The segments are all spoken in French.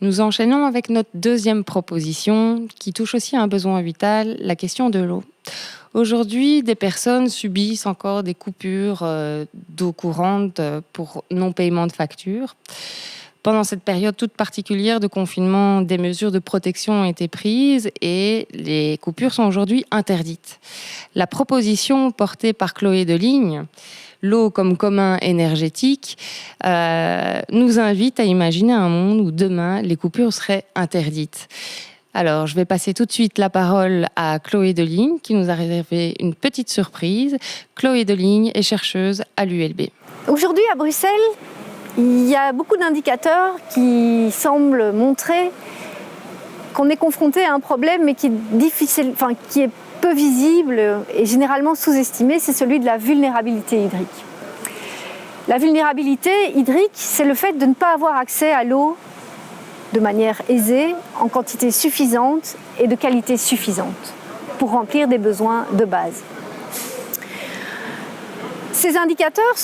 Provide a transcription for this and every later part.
Nous enchaînons avec notre deuxième proposition qui touche aussi à un besoin vital, la question de l'eau. Aujourd'hui, des personnes subissent encore des coupures d'eau courante pour non-paiement de factures. Pendant cette période toute particulière de confinement, des mesures de protection ont été prises et les coupures sont aujourd'hui interdites. La proposition portée par Chloé Deligne, l'eau comme commun énergétique, nous invite à imaginer un monde où demain, les coupures seraient interdites. Alors, je vais passer tout de suite la parole à Chloé Deligne, qui nous a réservé une petite surprise. Chloé Deligne est chercheuse à l'ULB. Aujourd'hui, à Bruxelles, il y a beaucoup d'indicateurs qui semblent montrer qu'on est confronté à un problème, mais qui est difficile, qui est peu visible et généralement sous-estimé, c'est celui de la vulnérabilité hydrique. La vulnérabilité hydrique, c'est le fait de ne pas avoir accès à l'eau de manière aisée, en quantité suffisante et de qualité suffisante pour remplir des besoins de base. Ces indicateurs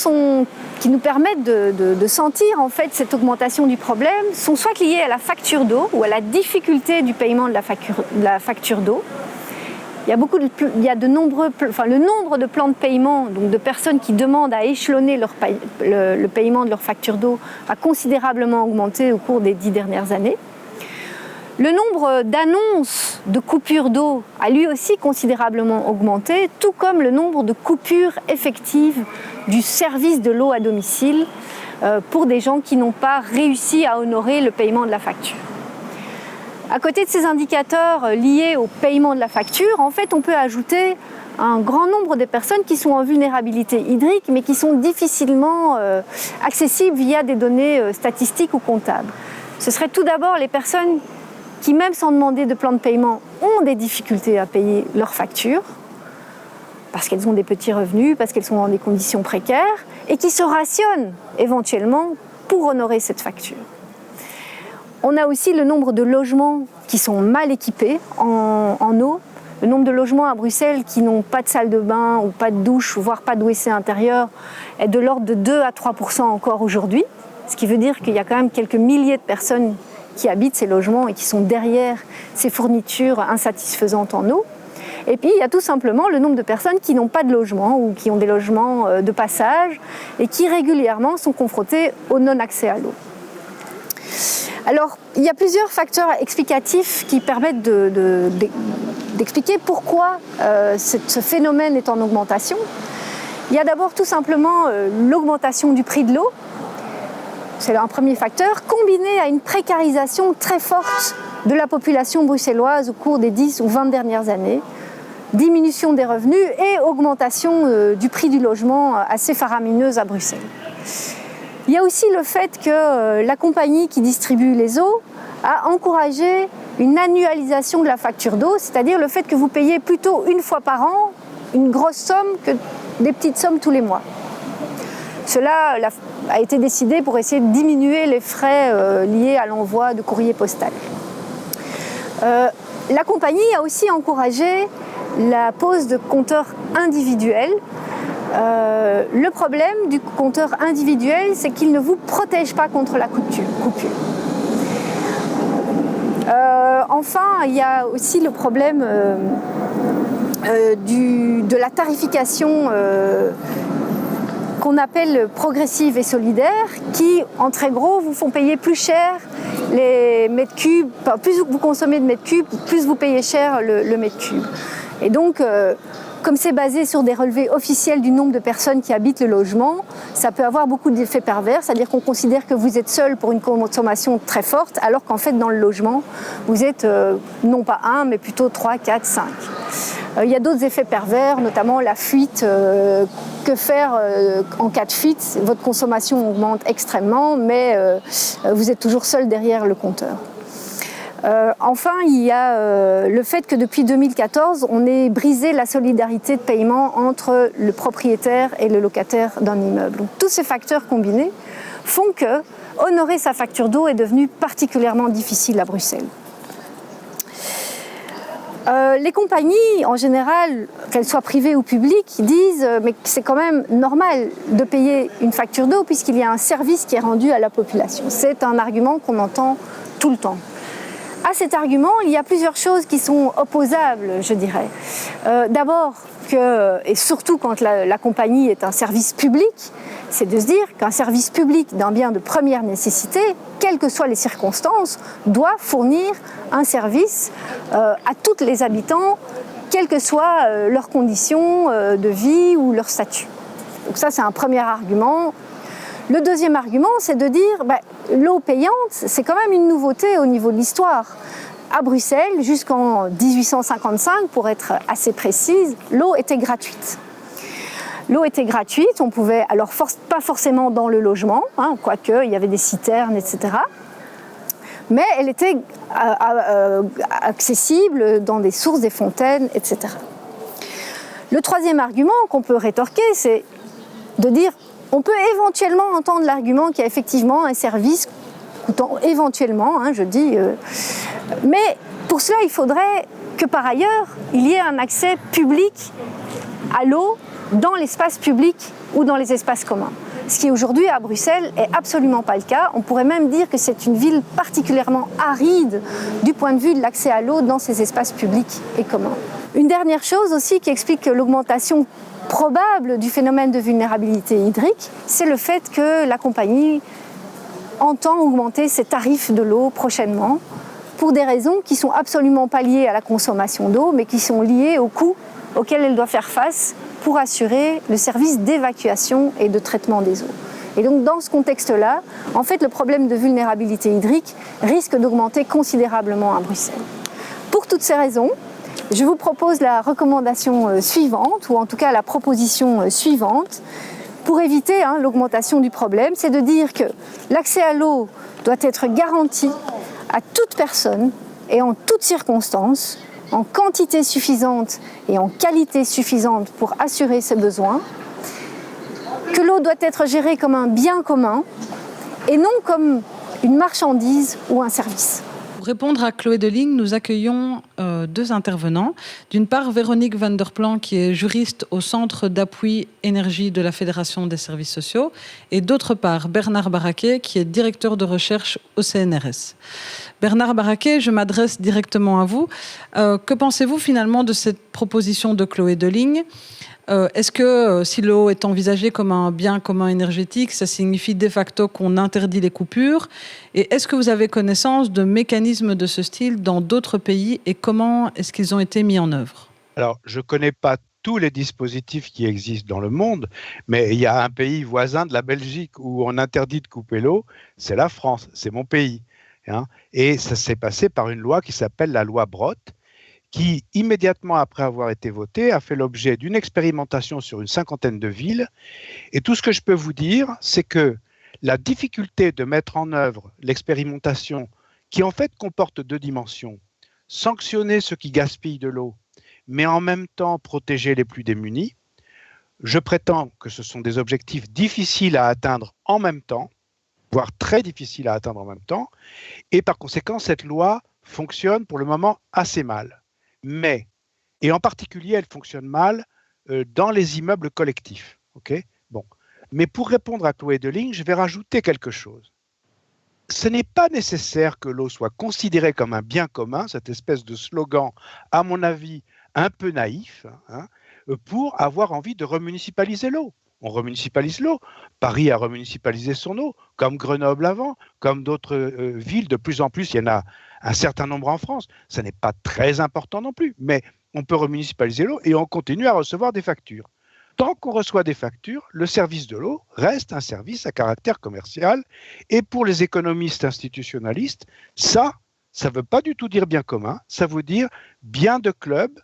qui nous permettent de sentir en fait cette augmentation du problème sont soit liés à la facture d'eau ou à la difficulté du paiement de la facture d'eau. Il y a le nombre de plans de paiement, donc de personnes qui demandent à échelonner le paiement de leur facture d'eau, a considérablement augmenté au cours des 10 dernières années. Le nombre d'annonces de coupures d'eau a lui aussi considérablement augmenté, tout comme le nombre de coupures effectives du service de l'eau à domicile pour des gens qui n'ont pas réussi à honorer le paiement de la facture. À côté de ces indicateurs liés au paiement de la facture, en fait, on peut ajouter un grand nombre de personnes qui sont en vulnérabilité hydrique, mais qui sont difficilement accessibles via des données statistiques ou comptables. Ce seraient tout d'abord les personnes qui, même sans demander de plan de paiement, ont des difficultés à payer leurs factures, parce qu'elles ont des petits revenus, parce qu'elles sont dans des conditions précaires, et qui se rationnent éventuellement pour honorer cette facture. On a aussi le nombre de logements qui sont mal équipés en eau. Le nombre de logements à Bruxelles qui n'ont pas de salle de bain ou pas de douche, voire pas de WC intérieur, est de l'ordre de 2 à 3% encore aujourd'hui. Ce qui veut dire qu'il y a quand même quelques milliers de personnes qui habitent ces logements et qui sont derrière ces fournitures insatisfaisantes en eau. Et puis, il y a tout simplement le nombre de personnes qui n'ont pas de logement ou qui ont des logements de passage et qui régulièrement sont confrontées au non-accès à l'eau. Alors, il y a plusieurs facteurs explicatifs qui permettent d'expliquer pourquoi ce phénomène est en augmentation. Il y a d'abord tout simplement l'augmentation du prix de l'eau. C'est un premier facteur, combiné à une précarisation très forte de la population bruxelloise au cours des 10 ou 20 dernières années. Diminution des revenus et augmentation du prix du logement assez faramineuse à Bruxelles. Il y a aussi le fait que la compagnie qui distribue les eaux a encouragé une annualisation de la facture d'eau, c'est-à-dire le fait que vous payez plutôt une fois par an une grosse somme que des petites sommes tous les mois. Cela a été décidé pour essayer de diminuer les frais liés à l'envoi de courrier postal. La compagnie a aussi encouragé la pose de compteurs individuels. Le problème du compteur individuel, c'est qu'il ne vous protège pas contre la coupure. Enfin, il y a aussi le problème de la tarification qu'on appelle progressive et solidaire, qui, en très gros, vous font payer plus cher les mètres cubes. Plus vous consommez de mètres cubes, plus vous payez cher le mètre cube. Et donc, comme c'est basé sur des relevés officiels du nombre de personnes qui habitent le logement, ça peut avoir beaucoup d'effets pervers, c'est-à-dire qu'on considère que vous êtes seul pour une consommation très forte, alors qu'en fait, dans le logement, vous êtes non pas 1, mais plutôt 3, 4, 5. Il y a d'autres effets pervers, notamment la fuite. Que faire en cas de fuite? Votre consommation augmente extrêmement, mais vous êtes toujours seul derrière le compteur. Enfin, il y a le fait que depuis 2014, on ait brisé la solidarité de paiement entre le propriétaire et le locataire d'un immeuble. Donc, tous ces facteurs combinés font que honorer sa facture d'eau est devenu particulièrement difficile à Bruxelles. Les compagnies, en général, qu'elles soient privées ou publiques, disent mais c'est quand même normal de payer une facture d'eau puisqu'il y a un service qui est rendu à la population. C'est un argument qu'on entend tout le temps. À cet argument, il y a plusieurs choses qui sont opposables, je dirais. D'abord, et surtout quand la compagnie est un service public, c'est de se dire qu'un service public d'un bien de première nécessité, quelles que soient les circonstances, doit fournir un service à tous les habitants, quelles que soient leurs conditions de vie ou leur statut. Donc ça, c'est un premier argument. Le deuxième argument, c'est de dire l'eau payante, c'est quand même une nouveauté au niveau de l'histoire. À Bruxelles, jusqu'en 1855, pour être assez précise, l'eau était gratuite. L'eau était gratuite, on pouvait, alors pas forcément dans le logement, quoique il y avait des citernes, etc. Mais elle était accessible dans des sources, des fontaines, etc. Le troisième argument qu'on peut rétorquer, c'est de dire on peut éventuellement entendre l'argument qu'il y a effectivement un service coûtant éventuellement, mais pour cela il faudrait que par ailleurs il y ait un accès public à l'eau dans l'espace public ou dans les espaces communs. Ce qui aujourd'hui à Bruxelles est absolument pas le cas. On pourrait même dire que c'est une ville particulièrement aride du point de vue de l'accès à l'eau dans ces espaces publics et communs. Une dernière chose aussi qui explique l'augmentation probable du phénomène de vulnérabilité hydrique, c'est le fait que la compagnie entend augmenter ses tarifs de l'eau prochainement pour des raisons qui ne sont absolument pas liées à la consommation d'eau, mais qui sont liées aux coûts auxquels elle doit faire face pour assurer le service d'évacuation et de traitement des eaux. Et donc dans ce contexte-là, en fait, le problème de vulnérabilité hydrique risque d'augmenter considérablement à Bruxelles. Pour toutes ces raisons, je vous propose la recommandation suivante, ou en tout cas la proposition suivante, pour éviter l'augmentation du problème, c'est de dire que l'accès à l'eau doit être garanti à toute personne et en toutes circonstances, en quantité suffisante et en qualité suffisante pour assurer ses besoins, que l'eau doit être gérée comme un bien commun et non comme une marchandise ou un service. Pour répondre à Chloé Deling, nous accueillons deux intervenants. D'une part, Véronique Van der Plan, qui est juriste au Centre d'appui énergie de la Fédération des services sociaux. Et d'autre part, Bernard Baraquet, qui est directeur de recherche au CNRS. Bernard Baraquet, je m'adresse directement à vous. Que pensez-vous finalement de cette proposition de Chloé Deling ? Est-ce que si l'eau est envisagée comme un bien commun énergétique, ça signifie de facto qu'on interdit les coupures ? Et est-ce que vous avez connaissance de mécanismes de ce style dans d'autres pays et comment est-ce qu'ils ont été mis en œuvre ? Alors, je ne connais pas tous les dispositifs qui existent dans le monde, mais il y a un pays voisin de la Belgique où on interdit de couper l'eau, c'est la France, c'est mon pays. Et ça s'est passé par une loi qui s'appelle la loi Brottes, qui, immédiatement après avoir été votée, a fait l'objet d'une expérimentation sur une cinquantaine de villes. Et tout ce que je peux vous dire, c'est que la difficulté de mettre en œuvre l'expérimentation, qui en fait comporte deux dimensions, sanctionner ceux qui gaspillent de l'eau, mais en même temps protéger les plus démunis, je prétends que ce sont des objectifs difficiles à atteindre en même temps, voire très difficiles à atteindre en même temps, et par conséquent, cette loi fonctionne pour le moment assez mal. Mais, et en particulier, elle fonctionne mal dans les immeubles collectifs. Bon. Mais pour répondre à Chloé Deling, je vais rajouter quelque chose. Ce n'est pas nécessaire que l'eau soit considérée comme un bien commun, cette espèce de slogan, à mon avis, un peu naïf, pour avoir envie de remunicipaliser l'eau. On remunicipalise l'eau. Paris a remunicipalisé son eau, comme Grenoble avant, comme d'autres villes. De plus en plus, il y en a un certain nombre en France. Ça n'est pas très important non plus, mais on peut remunicipaliser l'eau et on continue à recevoir des factures. Tant qu'on reçoit des factures, le service de l'eau reste un service à caractère commercial. Et pour les économistes institutionnalistes, ça ne veut pas du tout dire bien commun, ça veut dire bien de club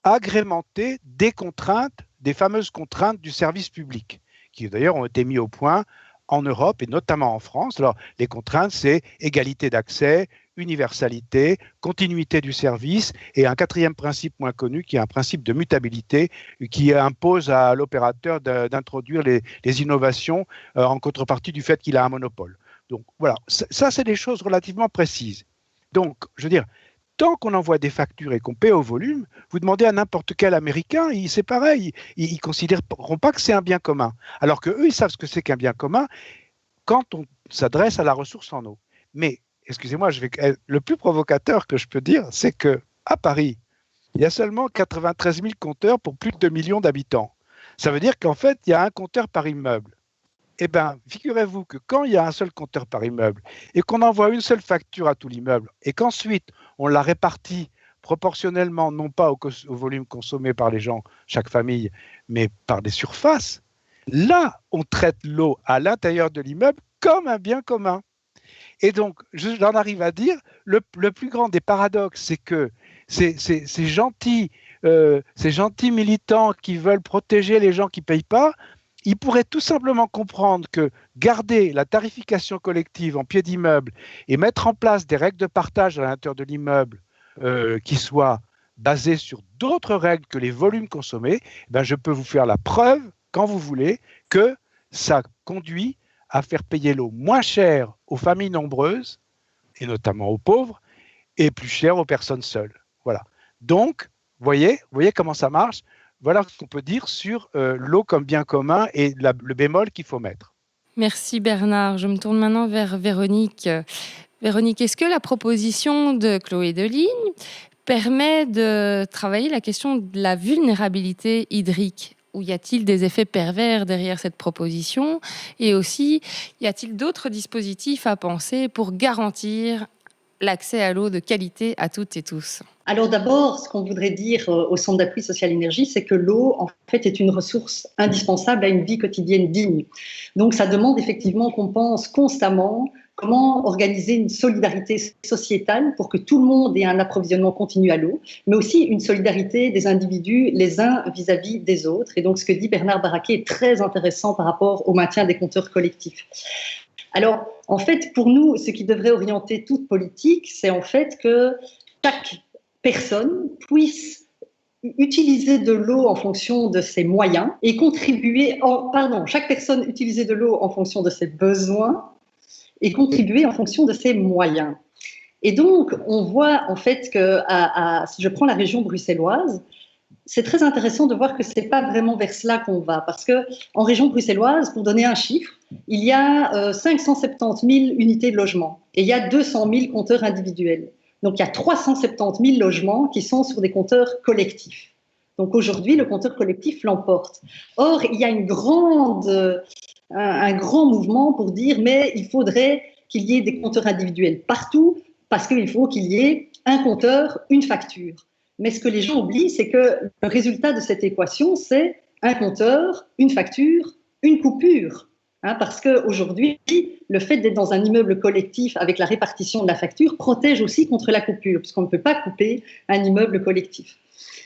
agrémenté des contraintes, des fameuses contraintes du service public, qui d'ailleurs ont été mis au point en Europe et notamment en France. Alors, les contraintes, c'est égalité d'accès, universalité, continuité du service et un quatrième principe moins connu qui est un principe de mutabilité qui impose à l'opérateur d'introduire les innovations en contrepartie du fait qu'il a un monopole. Donc voilà, ça c'est des choses relativement précises. Donc, je veux dire, tant qu'on envoie des factures et qu'on paie au volume, vous demandez à n'importe quel Américain, c'est pareil, ils ne considéreront pas que c'est un bien commun. Alors qu'eux, ils savent ce que c'est qu'un bien commun quand on s'adresse à la ressource en eau. Mais excusez-moi, le plus provocateur que je peux dire, c'est qu'à Paris, il y a seulement 93 000 compteurs pour plus de 2 millions d'habitants. Ça veut dire qu'en fait, il y a un compteur par immeuble. Eh bien, figurez-vous que quand il y a un seul compteur par immeuble et qu'on envoie une seule facture à tout l'immeuble et qu'ensuite on la répartit proportionnellement, non pas au volume consommé par les gens, chaque famille, mais par des surfaces, là, on traite l'eau à l'intérieur de l'immeuble comme un bien commun. Et donc, j'en arrive à dire, le plus grand des paradoxes, c'est que ces gentils militants qui veulent protéger les gens qui ne payent pas, ils pourraient tout simplement comprendre que garder la tarification collective en pied d'immeuble et mettre en place des règles de partage à l'intérieur de l'immeuble qui soient basées sur d'autres règles que les volumes consommés, ben je peux vous faire la preuve, quand vous voulez, que ça conduit à faire payer l'eau moins cher aux familles nombreuses, et notamment aux pauvres, et plus cher aux personnes seules. Voilà. Donc, vous voyez comment ça marche. Voilà ce qu'on peut dire sur l'eau comme bien commun et le bémol qu'il faut mettre. Merci Bernard. Je me tourne maintenant vers Véronique. Véronique, est-ce que la proposition de Chloé Deligne permet de travailler la question de la vulnérabilité hydrique ? Ou y a-t-il des effets pervers derrière cette proposition ? Et aussi, y a-t-il d'autres dispositifs à penser pour garantir l'accès à l'eau de qualité à toutes et tous ? Alors d'abord, ce qu'on voudrait dire au Centre d'appui social énergie, c'est que l'eau, en fait, est une ressource indispensable à une vie quotidienne digne. Donc ça demande effectivement qu'on pense constamment comment organiser une solidarité sociétale pour que tout le monde ait un approvisionnement continu à l'eau, mais aussi une solidarité des individus les uns vis-à-vis des autres. Et donc ce que dit Bernard Baraquet est très intéressant par rapport au maintien des compteurs collectifs. Alors, en fait, pour nous, ce qui devrait orienter toute politique, c'est en fait que chaque personne puisse utiliser de l'eau en fonction de ses moyens et chaque personne utiliser de l'eau en fonction de ses besoins et contribuer en fonction de ses moyens. Et donc, on voit en fait que, si je prends la région bruxelloise, c'est très intéressant de voir que ce n'est pas vraiment vers cela qu'on va. Parce qu'en région bruxelloise, pour donner un chiffre, il y a 570 000 unités de logement et il y a 200 000 compteurs individuels. Donc, il y a 370 000 logements qui sont sur des compteurs collectifs. Donc, aujourd'hui, le compteur collectif l'emporte. Or, il y a un grand mouvement pour dire mais il faudrait qu'il y ait des compteurs individuels partout parce qu'il faut qu'il y ait un compteur, une facture. Mais ce que les gens oublient, c'est que le résultat de cette équation, c'est un compteur, une facture, une coupure. Parce qu'aujourd'hui, le fait d'être dans un immeuble collectif avec la répartition de la facture protège aussi contre la coupure, puisqu'on ne peut pas couper un immeuble collectif.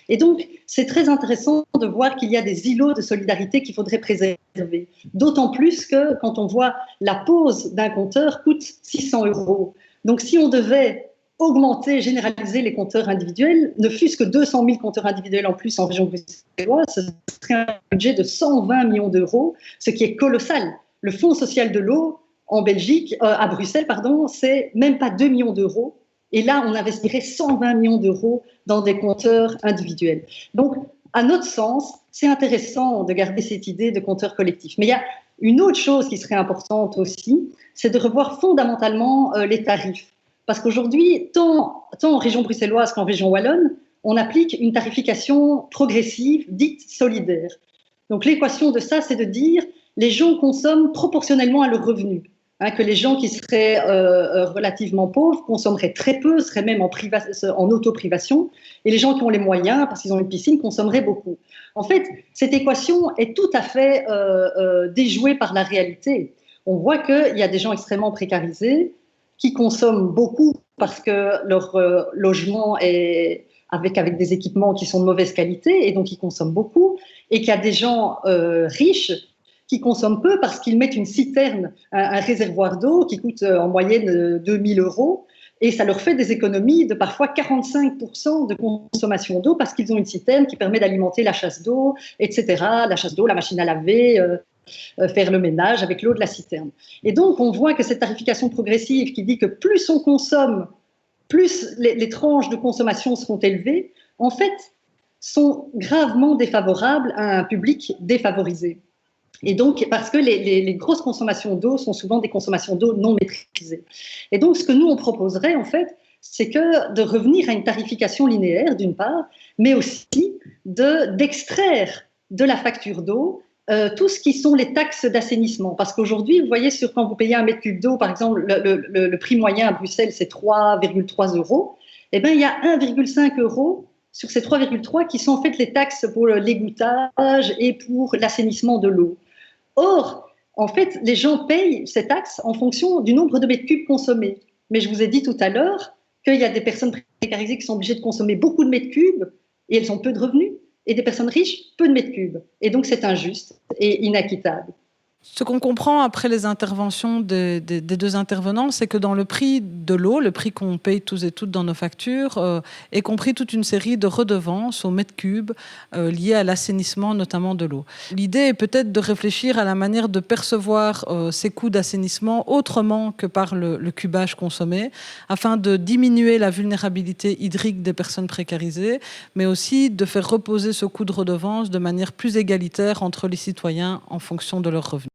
Et donc, c'est très intéressant de voir qu'il y a des îlots de solidarité qu'il faudrait préserver. D'autant plus que quand on voit la pose d'un compteur coûte 600 €. Donc, si on devait augmenter, généraliser les compteurs individuels, ne fût-ce que 200 000 compteurs individuels en plus en région bruxelloise, ce serait un budget de 120 millions d'euros, ce qui est colossal. Le Fonds social de l'eau en Belgique, à Bruxelles, c'est même pas 2 millions d'euros. Et là, on investirait 120 millions d'euros dans des compteurs individuels. Donc, à notre sens, c'est intéressant de garder cette idée de compteurs collectifs. Mais il y a une autre chose qui serait importante aussi, c'est de revoir fondamentalement les tarifs. Parce qu'aujourd'hui, tant en région bruxelloise qu'en région wallonne, on applique une tarification progressive dite solidaire. Donc l'équation de ça, c'est de dire les gens consomment proportionnellement à leurs revenus. Que les gens qui seraient relativement pauvres consommeraient très peu, seraient même en autoprivation, et les gens qui ont les moyens, parce qu'ils ont une piscine, consommeraient beaucoup. En fait, cette équation est tout à fait déjouée par la réalité. On voit qu'il y a des gens extrêmement précarisés, qui consomment beaucoup parce que leur logement est avec des équipements qui sont de mauvaise qualité et donc ils consomment beaucoup, et qu'il y a des gens riches qui consomment peu parce qu'ils mettent une citerne, un réservoir d'eau qui coûte en moyenne 2 000 € et ça leur fait des économies de parfois 45% de consommation d'eau parce qu'ils ont une citerne qui permet d'alimenter la chasse d'eau, etc. La chasse d'eau, la machine à laver, faire le ménage avec l'eau de la citerne. Et donc, on voit que cette tarification progressive qui dit que plus on consomme, plus les tranches de consommation seront élevées, en fait, sont gravement défavorables à un public défavorisé. Et donc, parce que les grosses consommations d'eau sont souvent des consommations d'eau non maîtrisées. Et donc, ce que nous, on proposerait, en fait, c'est de revenir à une tarification linéaire, d'une part, mais aussi d'extraire de la facture d'eau tout ce qui sont les taxes d'assainissement. Parce qu'aujourd'hui, vous voyez, quand vous payez un mètre cube d'eau, par exemple, le prix moyen à Bruxelles, c'est 3,3 €. Eh bien, il y a 1,5 € sur ces 3,3 qui sont en fait les taxes pour l'égouttage et pour l'assainissement de l'eau. Or, en fait, les gens payent ces taxes en fonction du nombre de mètres cubes consommés. Mais je vous ai dit tout à l'heure qu'il y a des personnes précarisées qui sont obligées de consommer beaucoup de mètres cubes et elles ont peu de revenus, et des personnes riches, peu de mètres cubes. Et donc, c'est injuste et inéquitable. Ce qu'on comprend après les interventions des deux intervenants, c'est que dans le prix de l'eau, le prix qu'on paye tous et toutes dans nos factures, est compris toute une série de redevances au mètre cube liées à l'assainissement notamment de l'eau. L'idée est peut-être de réfléchir à la manière de percevoir ces coûts d'assainissement autrement que par le cubage consommé, afin de diminuer la vulnérabilité hydrique des personnes précarisées, mais aussi de faire reposer ce coût de redevance de manière plus égalitaire entre les citoyens en fonction de leurs revenus.